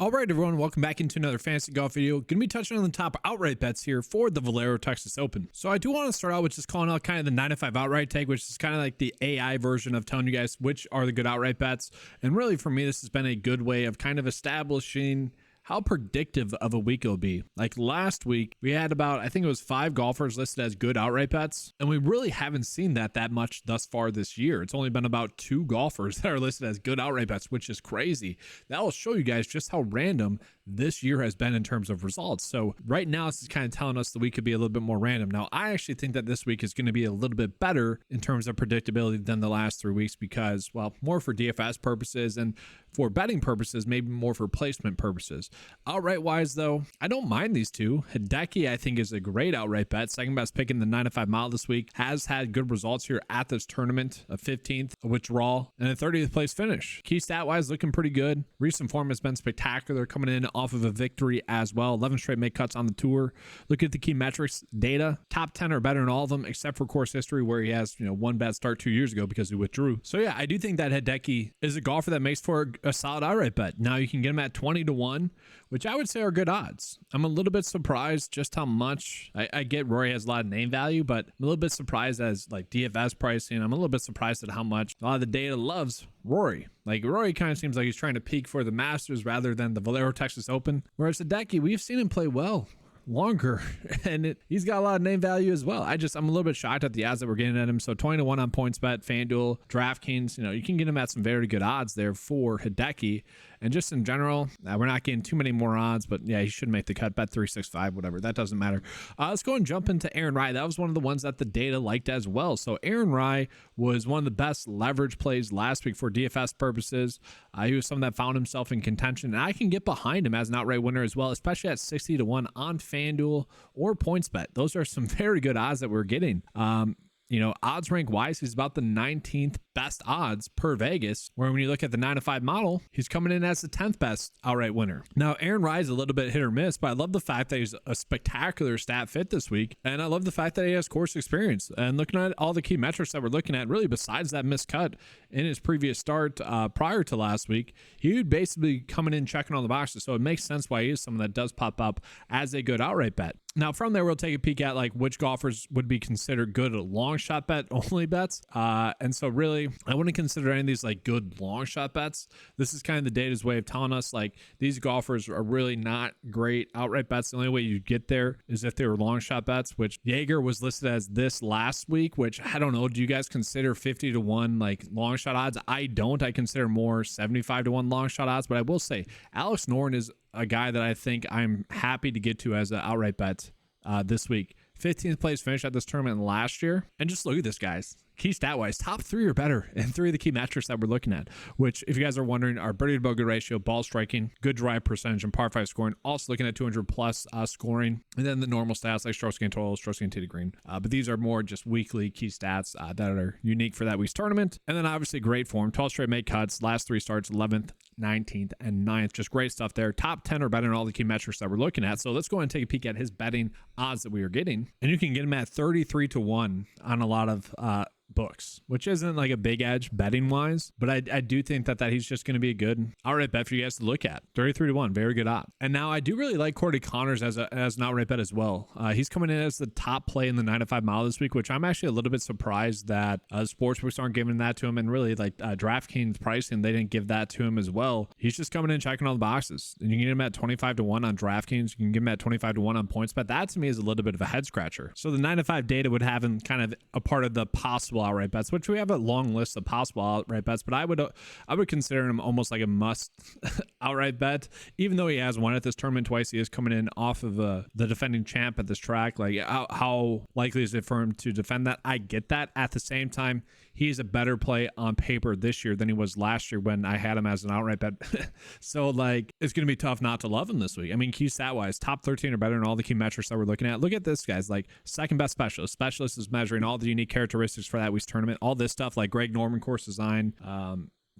All right, everyone, welcome back into another fantasy golf video. Going to be touching on the top outright bets here for the Valero Texas Open. So I do want to start out with just calling out kind of the 9 to 5 outright take, which is kind of like the AI version of telling you guys which are the good outright bets. And really, for me, this has been a good way of kind of establishing how predictive of a week it'll be. Like last week, we had about, I think it was 5 golfers listed as good outright bets. And we really haven't seen that much thus far this year. It's only been about 2 golfers that are listed as good outright bets, which is crazy. That will show you guys just how random this year has been in terms of results. So right now, this is kind of telling us the week could be a little bit more random. Now, I actually think that this week is going to be a little bit better in terms of predictability than the last 3 weeks because, well, more for DFS purposes and for betting purposes, maybe more for placement purposes. Outright wise, though, I don't mind these two. Hideki, I think, is a great outright bet. Second best pick in the 9 to 5 mile this week. Has had good results here at this tournament. A 15th, a withdrawal, and a 30th place finish. Key stat wise, looking pretty good. Recent form has been spectacular, coming in off of a victory as well. 11 straight make cuts on the tour. Look at the key metrics data. Top 10 are better in all of them, except for course history, where he has, one bad start 2 years ago because he withdrew. So yeah, I do think that Hideki is a golfer that makes for a solid outright bet. Now you can get him at 20 to 1, which I would say are good odds. I'm a little bit surprised just how much I get. Rory has a lot of name value, but I'm a little bit surprised as like DFS pricing. I'm a little bit surprised at how much a lot of the data loves Rory. Like Rory kind of seems like he's trying to peak for the Masters rather than the Valero Texas Open. Whereas Hideki, we've seen him play well longer and he's got a lot of name value as well. I'm a little bit shocked at the odds that we're getting at him. So 20 to 1 on PointsBet, FanDuel, DraftKings, you can get him at some very good odds there for Hideki. And just in general, we're not getting too many more odds, but yeah, he should make the cut. Bet 365, whatever. That doesn't matter. Let's go and jump into Aaron Rai. That was one of the ones that the data liked as well. So Aaron Rai was one of the best leverage plays last week for DFS purposes. He was someone that found himself in contention, and I can get behind him as an outright winner as well, especially at 60 to 1 on FanDuel or PointsBet. Those are some very good odds that we're getting. Odds rank wise, he's about the 19th best odds per Vegas, where when you look at the 9 to 5 model, he's coming in as the 10th best outright winner. Now, Aaron Rai is a little bit hit or miss, but I love the fact that he's a spectacular stat fit this week. And I love the fact that he has course experience. And looking at all the key metrics that we're looking at, really besides that missed cut in his previous start prior to last week, he would basically coming in checking all the boxes. So it makes sense why he is someone that does pop up as a good outright bet. Now, from there, we'll take a peek at like which golfers would be considered good long shot bet only bets. And so really, I wouldn't consider any of these like good long shot bets. This is kind of the data's way of telling us like these golfers are really not great outright bets. The only way you get there is if they were long shot bets, which Jaeger was listed as this last week, which I don't know. Do you guys consider 50 to 1 like long shot odds? I don't. I consider more 75 to 1 long shot odds, but I will say Alex Noren is a guy that I think I'm happy to get to as an outright bet this week. 15th place finish at this tournament last year. And just look at this, guys. Key stat wise, top 3 or better in 3 of the key metrics that we're looking at, which if you guys are wondering are birdie to bogey ratio, ball striking, good drive percentage, and par 5 scoring. Also looking at 200 plus scoring, and then the normal stats like strokes gained total, strokes gained tee to green. But these are more just weekly key stats that are unique for that week's tournament. And then obviously great form, 12 straight make cuts, last 3 starts, 11th, 19th, and 9th. Just great stuff there. Top 10 or better in all the key metrics that we're looking at. So let's go and take a peek at his betting odds that we are getting. And you can get him at 33 to 1 on a lot of books, which isn't like a big edge betting wise, but I do think that he's just going to be a good outright bet for you guys to look at. 33 to 1, very good odd. And now I do really like Cordy Connors as an outright bet as well. He's coming in as the top play in the 9 to 5 mile this week, which I'm actually a little bit surprised that sportsbooks aren't giving that to him, and really like DraftKings pricing, they didn't give that to him as well. He's just coming in checking all the boxes, and you can get him at 25 to 1 on DraftKings. You can get him at 25 to 1 on PointsBet. That to me is a little bit of a head scratcher. So the 9 to 5 data would have him kind of a part of the possible outright bets, which we have a long list of possible outright bets, but I would consider him almost like a must outright bet. Even though he has won at this tournament twice, he is coming in off of the defending champ at this track. Like how likely is it for him to defend that? I get that. At the same time, he's a better play on paper this year than he was last year when I had him as an outright bet. So like it's going to be tough not to love him this week. I mean, key stat wise, top 13 or better in all the key metrics that we're looking at. Look at this, guys. Like second best specialist. Specialist is measuring all the unique characteristics for that week's tournament. All this stuff like Greg Norman course design,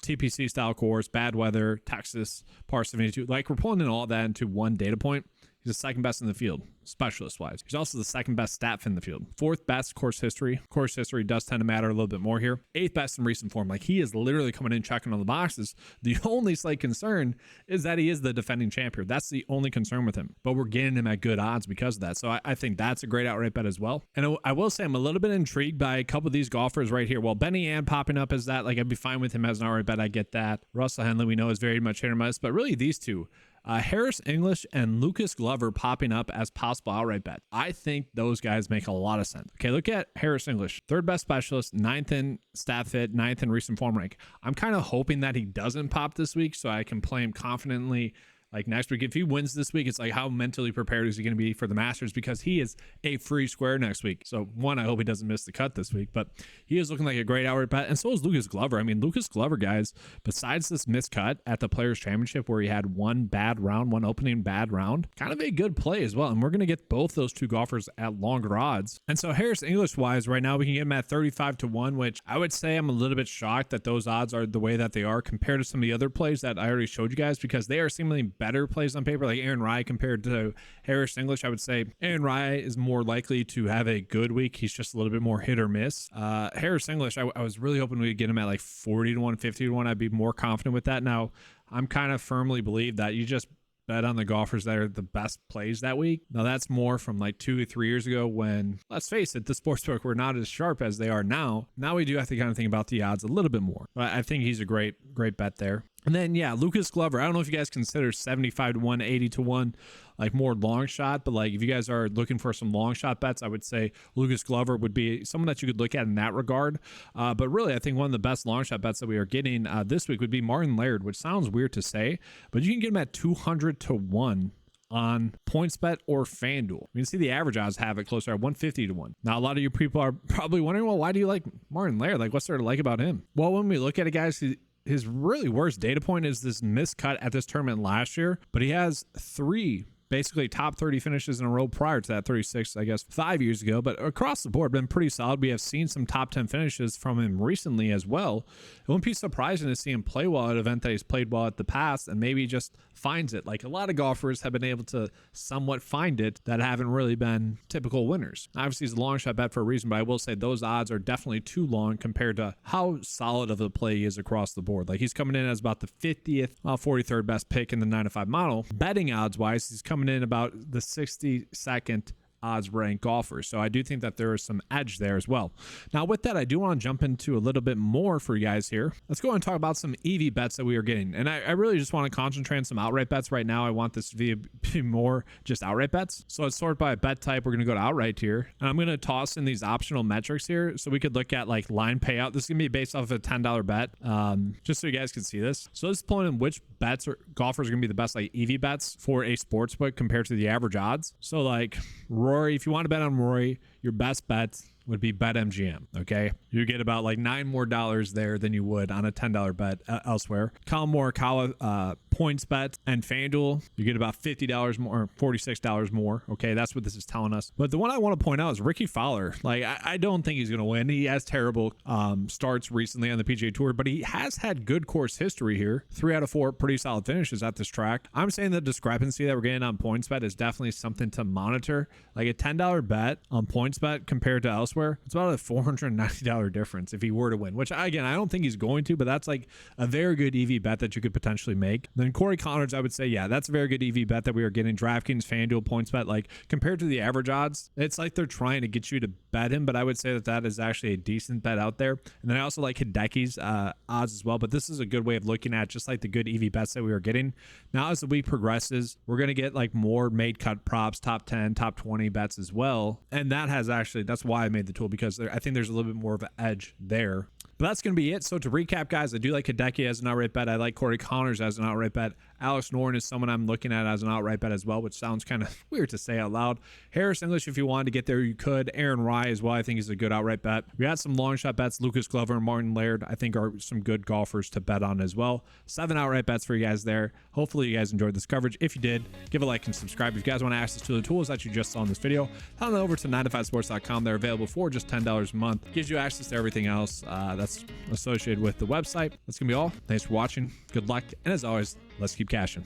TPC style course, bad weather, Texas, par 72. Like we're pulling in all that into one data point. He's the second best in the field, specialist-wise. He's also the second best stat fin in the field. Fourth best course history. Course history does tend to matter a little bit more here. Eighth best in recent form. Like, he is literally coming in checking on the boxes. The only slight concern is that he is the defending champion. That's the only concern with him. But we're getting him at good odds because of that. So I think that's a great outright bet as well. And I will say I'm a little bit intrigued by a couple of these golfers right here. Well, Benny Ann popping up as that. Like, I'd be fine with him as an outright bet. I get that. Russell Henley, we know, is very much hit or miss. But really, these two, Harris English and Lucas Glover popping up as possible outright bet. I think those guys make a lot of sense. Okay, look at Harris English, third best specialist, 9th in stat fit, 9th in recent form rank. I'm kind of hoping that he doesn't pop this week so I can play him confidently. Like next week, if he wins this week, it's like, how mentally prepared is he going to be for the Masters? Because he is a free square next week. So one, I hope he doesn't miss the cut this week, but he is looking like a great outright bet. And so is Lucas Glover. I mean, Lucas Glover, guys, besides this missed cut at the Players Championship where he had one bad round, one opening bad round, kind of a good play as well. And we're going to get both those two golfers at longer odds. And so Harris English wise, right now we can get him at 35-1, which I would say I'm a little bit shocked that those odds are the way that they are compared to some of the other plays that I already showed you guys, because they are seemingly better plays on paper. Like Aaron Rai compared to Harris English, I would say Aaron Rai is more likely to have a good week. He's just a little bit more hit or miss. Harris English, I was really hoping we'd get him at like 40-1, 50-1. I'd be more confident with that. Now, I'm kind of firmly believe that you just bet on the golfers that are the best plays that week. Now, that's more from like 2 to 3 years ago when, let's face it, the sportsbook were not as sharp as they are now. Now we do have to kind of think about the odds a little bit more. But I think he's a great bet there. And then, yeah, Lucas Glover. I don't know if you guys consider 75-1, 80-1 like more long shot, but like if you guys are looking for some long shot bets, I would say Lucas Glover would be someone that you could look at in that regard. But really, I think one of the best long shot bets that we are getting this week would be Martin Laird, which sounds weird to say, but you can get him at 200-1 on PointsBet or FanDuel. You can see the average odds have it closer at 150-1. Now, a lot of you people are probably wondering, well, why do you like Martin Laird? Like, what's there to like about him? Well, when we look at it, guys, his really worst data point is this miscut at this tournament last year, but he has 3 basically top 30 finishes in a row prior to that, 36, I guess, 5 years ago. But across the board, been pretty solid. We have seen some top 10 finishes from him recently as well. It wouldn't be surprising to see him play well at an event that he's played well at the past and maybe just finds it. Like a lot of golfers have been able to somewhat find it that haven't really been typical winners. Obviously, he's a long shot bet for a reason, but I will say those odds are definitely too long compared to how solid of a play he is across the board. Like he's coming in as about the 50th, 43rd best pick in the 9-to-5 model. Betting odds wise, he's coming in about the 62nd odds ranked golfers. So I do think that there is some edge there as well. Now with that, I do want to jump into a little bit more for you guys here. Let's go and talk about some EV bets that we are getting. And I really just want to concentrate on some outright bets right now. I want this to be more just outright bets. So let's sort by bet type. We're going to go to outright here. And I'm going to toss in these optional metrics here. So we could look at like line payout. This is going to be based off of a $10 bet. Just so you guys can see this. So let's pull in which bets or golfers are going to be the best like EV bets for a sportsbook compared to the average odds. So like Rory, if you want to bet on Rory, your best bet would be BetMGM. Okay, you get about like $9 more there than you would on a $10 bet elsewhere. Colin Morikawa, PointsBet and FanDuel, you get about $50 more, $46 more. Okay, that's what this is telling us. But the one I want to point out is Ricky Fowler. Like I don't think he's going to win. He has terrible starts recently on the PGA Tour, but he has had good course history here. 3 out of 4 pretty solid finishes at this track. I'm saying the discrepancy that we're getting on PointsBet is definitely something to monitor. Like a $10 bet on PointsBet compared to elsewhere, it's about a $490 difference if he were to win, which again, I don't think he's going to, but that's like a very good EV bet that you could potentially make. Then Corey Connors, I would say, yeah, that's a very good EV bet that we are getting. DraftKings, FanDuel, PointsBet, like compared to the average odds, it's like they're trying to get you to bet him, but I would say that that is actually a decent bet out there. And then I also like Hideki's odds as well, but this is a good way of looking at just like the good EV bets that we are getting. Now, as the week progresses, we're going to get like more made cut props, top 10, top 20 bets as well. And that has actually, that's why I made the tool, because I think there's a little bit more of an edge there. But that's going to be it. So to recap, guys, I do like Hideki as an outright bet. I like Corey Connors as an outright bet. Alex Noren is someone I'm looking at as an outright bet as well, which sounds kind of weird to say out loud. Harris English, if you wanted to get there, you could. Aaron Rai as well, I think is a good outright bet. We got some long shot bets. Lucas Glover and Martin Laird, I think, are some good golfers to bet on as well. 7 outright bets for you guys there. Hopefully you guys enjoyed this coverage. If you did, give a like and subscribe. If you guys want access to the tools that you just saw in this video, head on over to 9to5sports.com. They're available for just $10 a month. Gives you access to everything else that's associated with the website. That's gonna be all. Thanks for watching. Good luck, and as always, let's keep cashing.